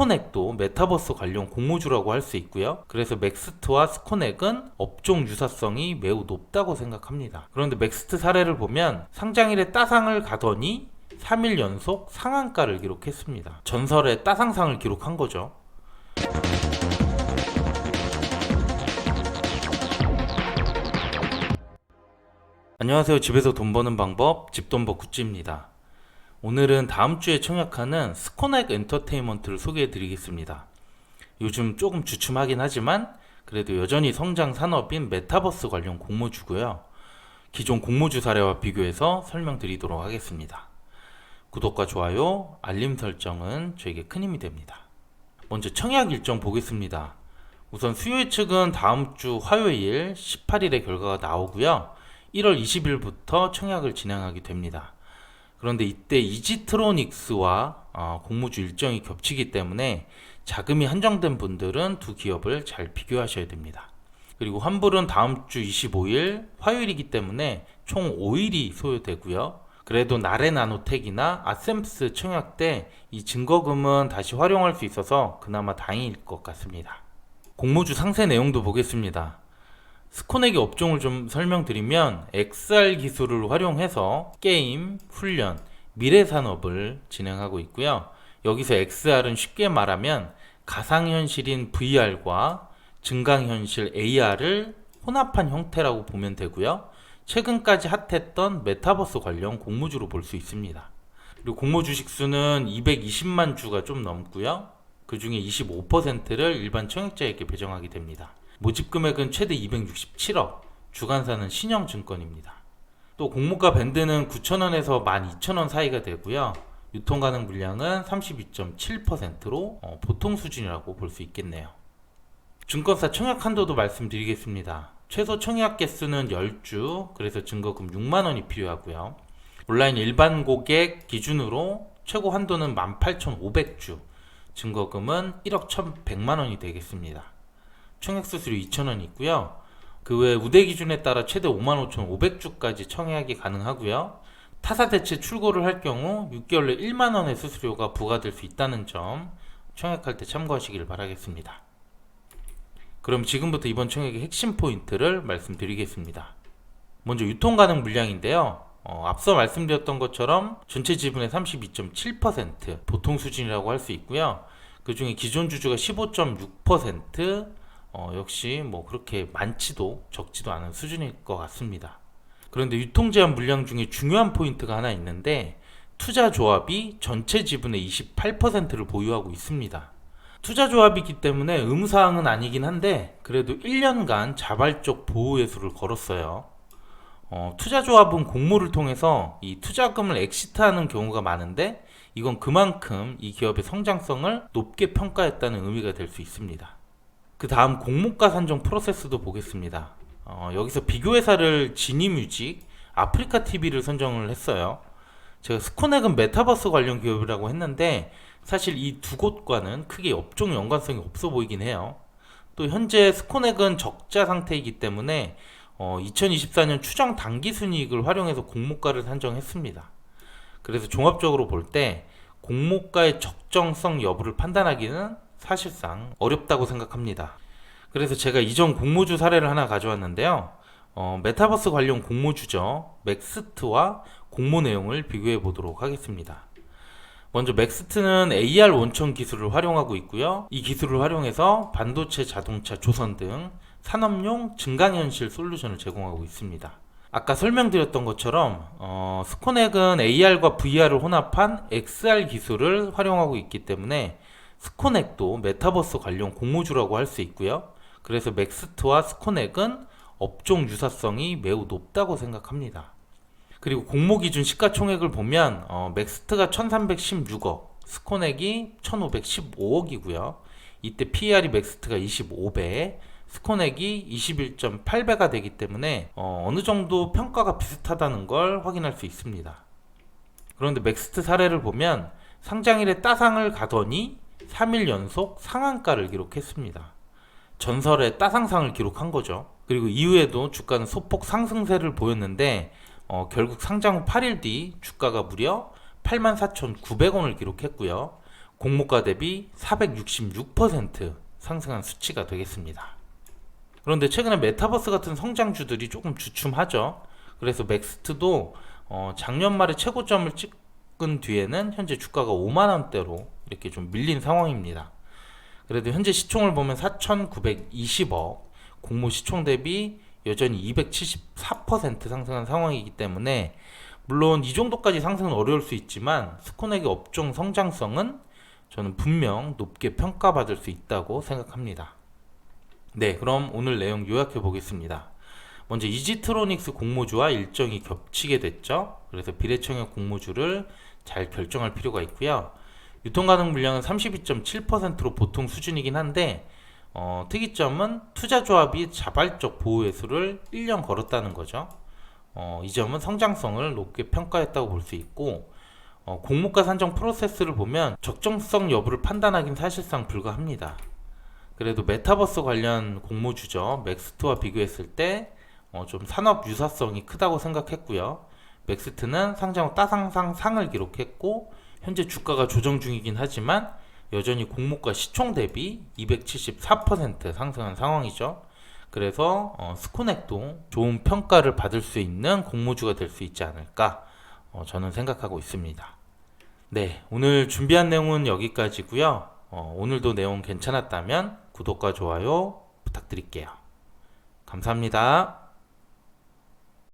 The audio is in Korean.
스코넥도 메타버스 관련 공모주라고 할 수 있고요. 그래서 맥스트와 스코넥은 업종 유사성이 매우 높다고 생각합니다. 그런데 맥스트 사례를 보면 상장일에 따상을 가더니 3일 연속 상한가를 기록했습니다. 전설의 따상상을 기록한 거죠. 안녕하세요. 집에서 돈 버는 방법, 집돈버 굿즈입니다. 오늘은 다음 주에 청약하는 스코넥 엔터테인먼트를 소개해 드리겠습니다. 요즘 조금 주춤하긴 하지만 그래도 여전히 성장 산업인 메타버스 관련 공모주고요. 기존 공모주 사례와 비교해서 설명드리도록 하겠습니다. 구독과 좋아요, 알림 설정은 저에게 큰 힘이 됩니다. 먼저 청약 일정 보겠습니다. 우선 수요 측은 다음 주 화요일 18일에 결과가 나오고요. 1월 20일부터 청약을 진행하게 됩니다. 그런데 이때 이지트로닉스와 공모주 일정이 겹치기 때문에 자금이 한정된 분들은 두 기업을 잘 비교하셔야 됩니다. 그리고 환불은 다음 주 25일 화요일이기 때문에 총 5일이 소요되고요. 그래도 나레나노텍이나 아셈스 청약 때 이 증거금은 다시 활용할 수 있어서 그나마 다행일 것 같습니다. 공모주 상세 내용도 보겠습니다. 스코넥의 업종을 좀 설명드리면 XR 기술을 활용해서 게임, 훈련, 미래 산업을 진행하고 있고요. 여기서 XR은 쉽게 말하면 가상현실인 VR과 증강현실 AR을 혼합한 형태라고 보면 되고요. 최근까지 핫했던 메타버스 관련 공모주로 볼 수 있습니다. 그리고 공모 주식수는 220만 주가 좀 넘고요. 그 중에 25%를 일반 청약자에게 배정하게 됩니다. 모집 금액은 최대 267억, 주관사는 신영증권입니다. 또 공모가 밴드는 9,000원에서 12,000원 사이가 되고요. 유통 가능 물량은 32.7%로 보통 수준이라고 볼 수 있겠네요. 증권사 청약 한도도 말씀드리겠습니다. 최소 청약 개수는 10주, 그래서 증거금 6만원이 필요하고요. 온라인 일반 고객 기준으로 최고 한도는 18,500주, 증거금은 1억 1,100만원이 되겠습니다. 청약 수수료 2,000원 있고요. 그 외 우대 기준에 따라 최대 55,500주까지 청약이 가능하고요. 타사 대체 출고를 할 경우 6개월 내 1만원의 수수료가 부과될 수 있다는 점 청약할 때 참고하시길 바라겠습니다. 그럼 지금부터 이번 청약의 핵심 포인트를 말씀드리겠습니다. 먼저 유통 가능 물량인데요. 앞서 말씀드렸던 것처럼 전체 지분의 32.7% 보통 수준이라고 할 수 있고요. 그 중에 기존 주주가 15.6%, 역시 뭐 그렇게 많지도 적지도 않은 수준일 것 같습니다. 그런데 유통 제한 물량 중에 중요한 포인트가 하나 있는데 투자조합이 전체 지분의 28%를 보유하고 있습니다. 투자조합이기 때문에 의무사항은 아니긴 한데 그래도 1년간 자발적 보호회수를 걸었어요. 투자조합은 공모를 통해서 이 투자금을 엑시트하는 경우가 많은데 이건 그만큼 이 기업의 성장성을 높게 평가했다는 의미가 될 수 있습니다. 그 다음 공모가 산정 프로세스도 보겠습니다. 여기서 비교회사를 지니뮤직, 아프리카TV를 선정을 했어요. 제가 스코넥은 메타버스 관련 기업이라고 했는데 사실 이 두 곳과는 크게 업종 연관성이 없어 보이긴 해요. 또 현재 스코넥은 적자 상태이기 때문에 2024년 추정 당기순이익을 활용해서 공모가를 산정했습니다. 그래서 종합적으로 볼 때 공모가의 적정성 여부를 판단하기는 사실상 어렵다고 생각합니다. 그래서 제가 이전 공모주 사례를 하나 가져왔는데요. 메타버스 관련 공모주죠. 맥스트와 공모 내용을 비교해 보도록 하겠습니다. 먼저 맥스트는 AR 원천 기술을 활용하고 있고요. 이 기술을 활용해서 반도체, 자동차, 조선 등 산업용 증강현실 솔루션을 제공하고 있습니다. 아까 설명드렸던 것처럼 스코넥은 AR과 VR을 혼합한 XR 기술을 활용하고 있기 때문에 스코넥도 메타버스 관련 공모주라고 할 수 있고요. 그래서 맥스트와 스코넥은 업종 유사성이 매우 높다고 생각합니다. 그리고 공모 기준 시가총액을 보면 맥스트가 1316억, 스코넥이 1515억이고요. 이때 PER이 맥스트가 25배, 스코넥이 21.8배가 되기 때문에 어느 정도 평가가 비슷하다는 걸 확인할 수 있습니다. 그런데 맥스트 사례를 보면 상장일에 따상을 가더니 3일 연속 상한가를 기록했습니다. 전설의 따상상을 기록한 거죠. 그리고 이후에도 주가는 소폭 상승세를 보였는데 결국 상장 후 8일 뒤 주가가 무려 84,900원을 기록했고요. 공모가 대비 466% 상승한 수치가 되겠습니다. 그런데 최근에 메타버스 같은 성장주들이 조금 주춤하죠. 그래서 맥스트도 작년 말에 최고점을 찍은 뒤에는 현재 주가가 5만원대로 이렇게 좀 밀린 상황입니다. 그래도 현재 시총을 보면 4,920억, 공모 시총 대비 여전히 274% 상승한 상황이기 때문에 물론 이 정도까지 상승은 어려울 수 있지만 스코넥의 업종 성장성은 저는 분명 높게 평가받을 수 있다고 생각합니다. 네, 그럼 오늘 내용 요약해 보겠습니다. 먼저 이지트로닉스 공모주와 일정이 겹치게 됐죠. 그래서 비례청약 공모주를 잘 결정할 필요가 있고요. 유통 가능 물량은 32.7%로 보통 수준이긴 한데 특이점은 투자조합이 자발적 보호 회수를 1년 걸었다는 거죠. 이 점은 성장성을 높게 평가했다고 볼 수 있고, 공모가 산정 프로세스를 보면 적정성 여부를 판단하기는 사실상 불가합니다. 그래도 메타버스 관련 공모주죠. 맥스트와 비교했을 때 좀 산업 유사성이 크다고 생각했고요. 맥스트는 상장 후 따상상 상을 기록했고 현재 주가가 조정 중이긴 하지만 여전히 공모가 시총 대비 274% 상승한 상황이죠. 그래서 스코넥도 좋은 평가를 받을 수 있는 공모주가 될 수 있지 않을까 저는 생각하고 있습니다. 네, 오늘 준비한 내용은 여기까지고요. 오늘도 내용 괜찮았다면 구독과 좋아요 부탁드릴게요. 감사합니다.